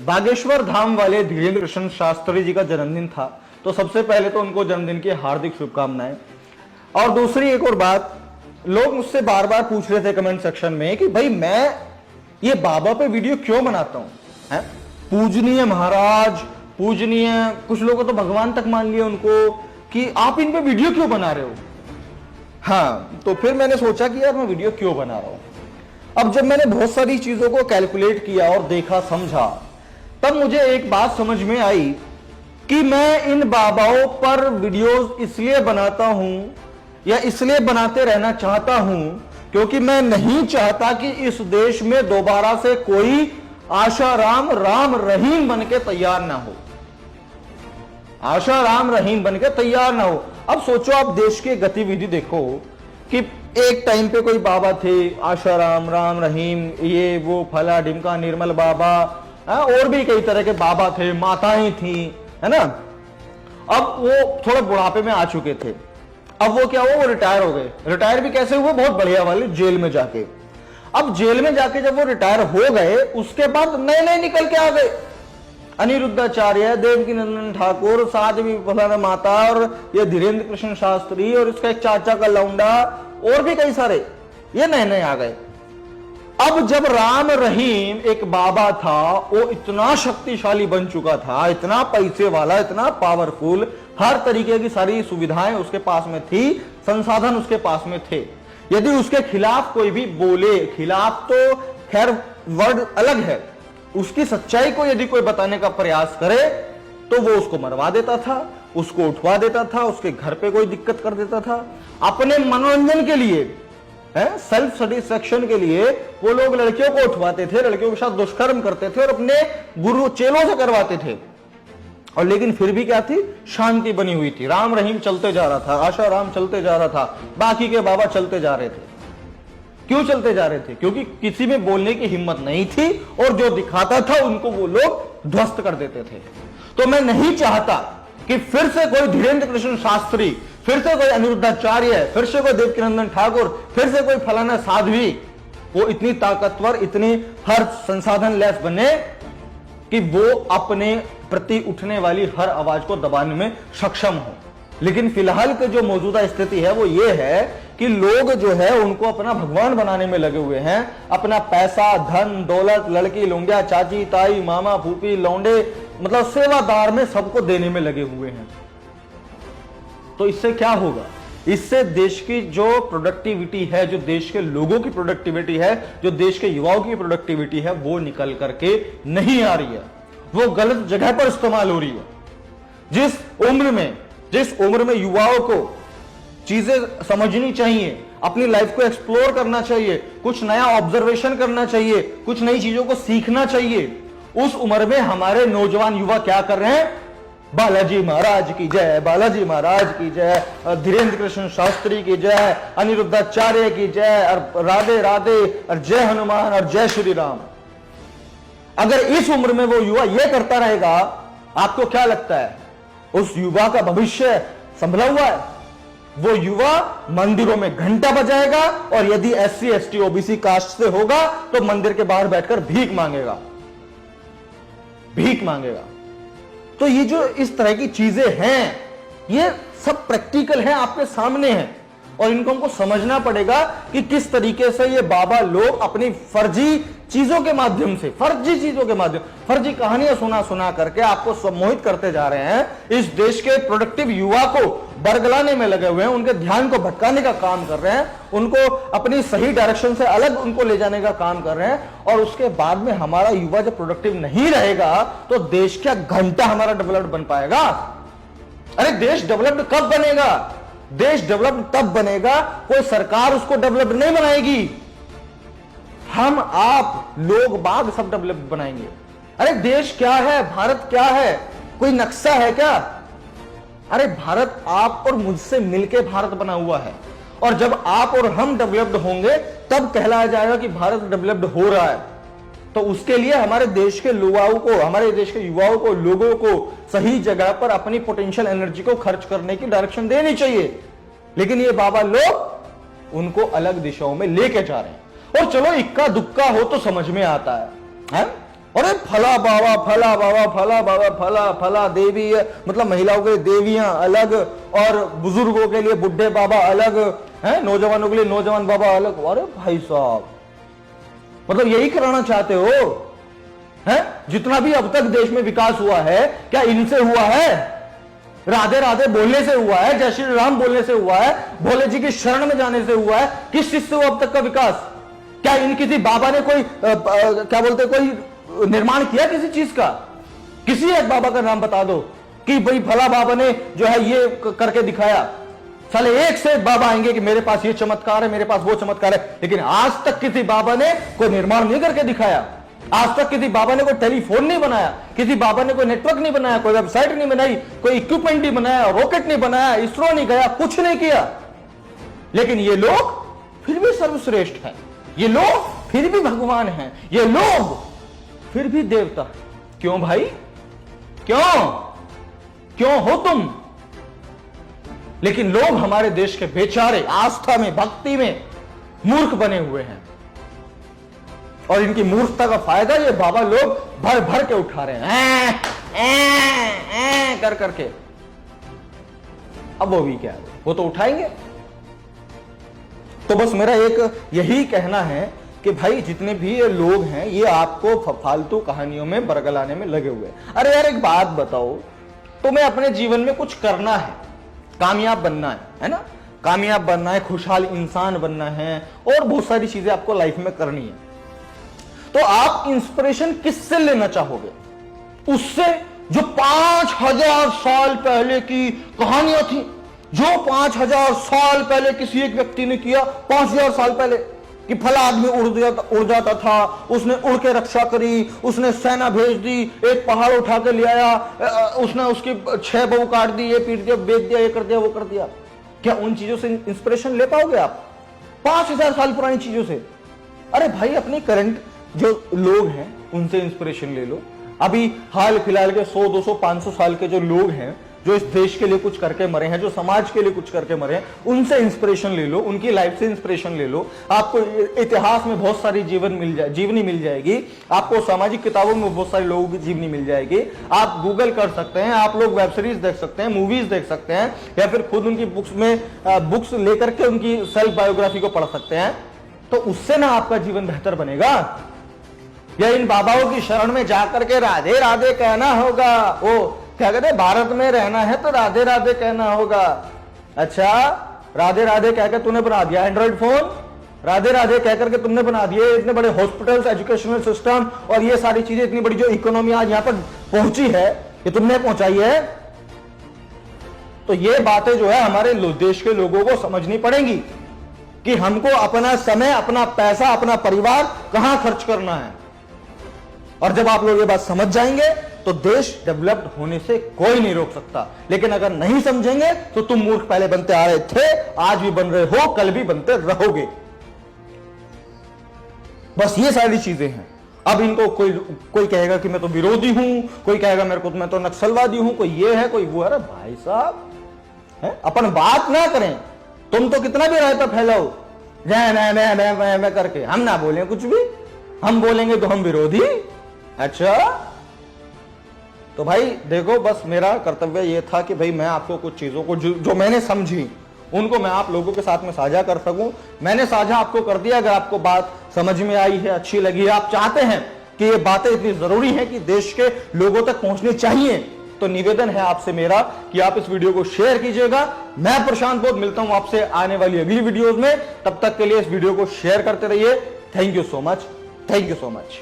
बागेश्वर धाम वाले धीरेन्द्र कृष्ण शास्त्री जी का जन्मदिन था, तो सबसे पहले तो उनको जन्मदिन की हार्दिक शुभकामनाएं। और दूसरी एक और बात, लोग मुझसे बार बार पूछ रहे थे कमेंट सेक्शन में कि भाई मैं ये बाबा पे वीडियो क्यों बनाता हूं, पूजनीय महाराज, पूजनीय, कुछ लोगों तो भगवान तक मान लिया उनको, कि आप इन पे वीडियो क्यों बना रहे हो। हाँ, तो फिर मैंने सोचा कि यार मैं वीडियो क्यों बना रहा हूं। अब जब मैंने बहुत सारी चीजों को कैलकुलेट किया और देखा समझा, तब मुझे एक बात समझ में आई कि मैं इन बाबाओं पर वीडियोस इसलिए बनाता हूं या इसलिए बनाते रहना चाहता हूं क्योंकि मैं नहीं चाहता कि इस देश में दोबारा से कोई आशाराम राम रहीम बनके तैयार ना हो, आशाराम रहीम बनके तैयार ना हो। अब सोचो, आप देश की गतिविधि देखो कि एक टाइम पे कोई बाबा थे, आशाराम, राम रहीम, ये वो, फला ढिमका, निर्मल बाबा, और भी कई तरह के बाबा थे, माताएं थी, है ना। अब वो थोड़े बुढ़ापे में आ चुके थे, अब वो क्या हुआ, वो रिटायर हो गए। रिटायर भी कैसे हुए, बहुत बढ़िया वाले, जेल में जाके। अब जेल में जाके जब वो रिटायर हो गए, उसके बाद नए नए निकल के आ गए, अनिरुद्धाचार्य, देवकीनंदन ठाकुर, साध्वी फलाना माता, और ये धीरेन्द्र कृष्ण शास्त्री, और इसका एक चाचा का लौंडा, और भी कई सारे ये नए नए आ गए। अब जब राम रहीम एक बाबा था, वो इतना शक्तिशाली बन चुका था, इतना पैसे वाला, इतना पावरफुल, हर तरीके की सारी सुविधाएं उसके पास में थी, संसाधन उसके पास में थे। यदि उसके खिलाफ कोई भी बोले, खिलाफ तो खैर वर्ड अलग है, उसकी सच्चाई को यदि कोई बताने का प्रयास करे तो वो उसको मरवा देता था, उसको उठवा देता था, उसके घर पे कोई दिक्कत कर देता था। अपने मनोरंजन के लिए, सेल्फ सेटिस्फैक्शन के लिए वो लोग लड़कियों को उठवाते थे, लड़कियों के साथ दुष्कर्म करते थे और अपने गुरु चेलों से करवाते थे। और लेकिन फिर भी क्या थी, शांति बनी हुई थी, राम रहीम चलते जा रहा था, आशा राम चलते जा रहा था, बाकी के बाबा चलते जा रहे थे। क्यों चलते जा रहे थे? क्योंकि किसी में बोलने की हिम्मत नहीं थी, और जो दिखाता था उनको वो लोग ध्वस्त कर देते थे। तो मैं नहीं चाहता कि फिर से कोई धीरेन्द्र कृष्ण शास्त्री, फिर से कोई अनिरुद्धाचार्य, फिर से कोई देवकीनंदन ठाकुर, फिर से कोई फलाना साध्वी, वो इतनी ताकतवर, इतनी हर संसाधन लैस बने कि वो अपने प्रति उठने वाली हर आवाज को दबाने में सक्षम हो। लेकिन फिलहाल की जो मौजूदा स्थिति है वो ये है कि लोग जो है उनको अपना भगवान बनाने में लगे हुए हैं, अपना पैसा, धन, दौलत, लड़की, लुंडिया, चाची, ताई, मामा, फूफी, लौंडे, मतलब सेवादार में सबको देने में लगे हुए हैं। तो इससे क्या होगा? इससे देश की जो प्रोडक्टिविटी है, जो देश के लोगों की प्रोडक्टिविटी है, जो देश के युवाओं की प्रोडक्टिविटी है, वो निकल करके नहीं आ रही है, वो गलत जगह पर इस्तेमाल हो रही है। जिस उम्र में युवाओं को चीजें समझनी चाहिए, अपनी लाइफ को एक्सप्लोर करना चाहिए, कुछ नया ऑब्जर्वेशन करना चाहिए, कुछ नई चीजों को सीखना चाहिए, उस उम्र में हमारे नौजवान युवा क्या कर रहे हैं? बालाजी महाराज की जय, बालाजी महाराज की जय, धीरेन्द्र कृष्ण शास्त्री की जय, अनिरुद्धाचार्य की जय, और राधे राधे, और जय हनुमान, और जय श्री राम। अगर इस उम्र में वो युवा ये करता रहेगा, आपको क्या लगता है उस युवा का भविष्य संभला हुआ है? वो युवा मंदिरों में घंटा बजाएगा, और यदि SC ST OBC कास्ट से होगा तो मंदिर के बाहर बैठकर भीख मांगेगा। तो ये जो इस तरह की चीजें हैं, ये सब प्रैक्टिकल हैं, आपके सामने हैं, और इनको हमको समझना पड़ेगा कि किस तरीके से ये बाबा लोग अपनी फर्जी चीजों के माध्यम से, फर्जी कहानियां सुना करके आपको सम्मोहित करते जा रहे हैं। इस देश के प्रोडक्टिव युवा को बरगलाने में लगे हुए हैं, उनके ध्यान को भटकाने का काम कर रहे हैं, उनको अपनी सही डायरेक्शन से अलग उनको ले जाने का काम कर रहे हैं। और उसके बाद में हमारा युवा जब प्रोडक्टिव नहीं रहेगा तो देश क्या घंटा हमारा डेवलप्ड बन पाएगा? अरे देश डेवलप्ड कब बनेगा? देश डेवलप्ड तब बनेगा, कोई सरकार उसको डेवलप्ड नहीं बनाएगी, हम आप लोग बाग सब डेवलप्ड बनाएंगे। अरे देश क्या है, भारत क्या है, कोई नक्शा है क्या? अरे भारत आप और मुझसे मिलके भारत बना हुआ है, और जब आप और हम डेवलप्ड होंगे तब कहलाया जाएगा कि भारत डेवलप्ड हो रहा है। तो उसके लिए हमारे देश के युवाओं को, हमारे देश के युवाओं को, लोगों को सही जगह पर अपनी पोटेंशियल एनर्जी को खर्च करने की डायरेक्शन देनी चाहिए। लेकिन ये बाबा लोग उनको अलग दिशाओं में लेके जा रहे हैं। और चलो इक्का दुक्का हो तो समझ में आता है? अरे फला बाबा फला बाबा फला बाबा फला फला देवी है, मतलब महिलाओं के लिए देवियां अलग और बुजुर्गों के लिए बुढ़े बाबा अलग है, नौजवानों के लिए नौजवान बाबा अलग। अरे भाई साहब, मतलब यही कराना चाहते हो है? जितना भी अब तक देश में विकास हुआ है क्या इनसे हुआ है? राधे राधे बोलने से हुआ है, जय श्री राम बोलने से हुआ है, भोले जी की शरण में जाने से हुआ है? किस चीज से हुआ अब तक का विकास? क्या इन किसी बाबा ने कोई क्या बोलते कोई निर्माण किया किसी चीज का? किसी एक बाबा का नाम बता दो कि भाई भला बाबा ने जो है ये करके दिखाया। साले एक से एक बाबा आएंगे कि मेरे पास ये चमत्कार है, मेरे पास वो चमत्कार है, लेकिन आज तक किसी बाबा ने कोई निर्माण नहीं करके दिखाया। आज तक किसी बाबा ने कोई टेलीफोन नहीं बनाया, किसी बाबा ने कोई नेटवर्क नहीं बनाया, कोई वेबसाइट नहीं बनाई, कोई इक्विपमेंट नहीं बनाया, रॉकेट नहीं बनाया, इसरो नहीं गया, कुछ नहीं किया। लेकिन ये लोग फिर भी सर्वश्रेष्ठ हैं, ये लोग फिर भी भगवान हैं, ये लोग फिर भी देवता। क्यों भाई? क्यों क्यों हो तुम? लेकिन लोग हमारे देश के बेचारे आस्था में, भक्ति में मूर्ख बने हुए हैं, और इनकी मूर्खता का फायदा ये बाबा लोग भर भर के उठा रहे हैं कर करके। अब वो भी क्या है, वो तो उठाएंगे। तो बस मेरा एक यही कहना है कि भाई जितने भी ये लोग हैं ये आपको फालतू कहानियों में बरगलाने में लगे हुए हैं। अरे यार एक बात बताओ, तुम्हें अपने जीवन में कुछ करना है, कामयाब बनना है ना? कामयाब बनना है, खुशहाल इंसान बनना है, और बहुत सारी चीजें आपको लाइफ में करनी है। तो आप इंस्पिरेशन किससे लेना चाहोगे? उससे जो 5000 साल पहले की कहानियां थी, जो 5000 साल पहले किसी एक व्यक्ति ने किया, 5000 साल पहले, कि फला आदमी उड़ जाता था, उसने उड़ के रक्षा करी, उसने सेना भेज दी, एक पहाड़ उठा के ले आया, उसने उसकी 6 बहू काट दी, ये पीट दिया, बेच दिया, ये कर दिया, वो कर दिया। क्या उन चीजों से इंस्पिरेशन ले पाओगे आप? 5000 साल पुरानी चीजों से? अरे भाई अपनी करंट जो लोग हैं उनसे इंस्पिरेशन ले लो। अभी हाल फिलहाल के 100, 200, 500 साल के जो लोग हैं, जो इस देश के लिए कुछ करके मरे हैं, जो समाज के लिए कुछ करके मरे हैं, उनसे इंस्पिरेशन ले लो, उनकी लाइफ से इंस्पिरेशन ले लो। आपको इतिहास में बहुत सारी जीवनी मिल जाएगी, आपको सामाजिक किताबों में बहुत सारे लोगों की जीवनी मिल जाएगी। आप गूगल कर सकते हैं, आप लोग वेब सीरीज देख सकते हैं, मूवीज देख सकते हैं, या फिर खुद उनकी बुक्स लेकर के उनकी सेल्फ बायोग्राफी को पढ़ सकते हैं। तो उससे ना आपका जीवन बेहतर बनेगा, या इन बाबाओं की शरण में जाकर के राधे राधे कहना होगा। वो क्या कहते हैं, भारत में रहना है तो राधे राधे कहना होगा। अच्छा, राधे राधे कहकर तूने बना दिया एंड्रॉइड फोन, राधे राधे कहकर के तुमने बना दिए इतने बड़े हॉस्पिटल्स, एजुकेशनल सिस्टम, और ये सारी चीजें, इतनी बड़ी जो इकोनॉमी आज यहां पर पहुंची है, ये तुमने पहुंचाई है। तो ये बातें जो है हमारे देश के लोगों को समझनी पड़ेंगी कि हमको अपना समय, अपना पैसा, अपना परिवार कहां खर्च करना है। और जब आप लोग ये बात समझ जाएंगे तो देश डेवलप्ड होने से कोई नहीं रोक सकता। लेकिन अगर नहीं समझेंगे तो तुम मूर्ख पहले बनते आ रहे थे, आज भी बन रहे हो, कल भी बनते रहोगे। बस ये सारी चीजें हैं। अब इनको कोई कहेगा कि मैं तो विरोधी हूं, कोई कहेगा मैं तो नक्सलवादी हूं, कोई ये है, कोई वो है। अरे भाई साहब, अपन बात ना करें, तुम तो कितना भी रायता फैलाओ, मैं करके, हम ना बोले कुछ भी, हम बोलेंगे तो हम विरोधी। अच्छा, तो भाई देखो, बस मेरा कर्तव्य ये था कि भाई मैं आपको कुछ चीजों को जो मैंने समझी उनको मैं आप लोगों के साथ में साझा कर सकूं। मैंने साझा आपको कर दिया। अगर आपको बात समझ में आई है, अच्छी लगी है, आप चाहते हैं कि ये बातें इतनी जरूरी हैं कि देश के लोगों तक पहुंचनी चाहिए, तो निवेदन है आपसे मेरा कि आप इस वीडियो को शेयर कीजिएगा। मैं प्रशांत बोध मिलता हूं आपसे आने वाली अगली वीडियोस में। तब तक के लिए इस वीडियो को शेयर करते रहिए। Thank you so much, thank you so much.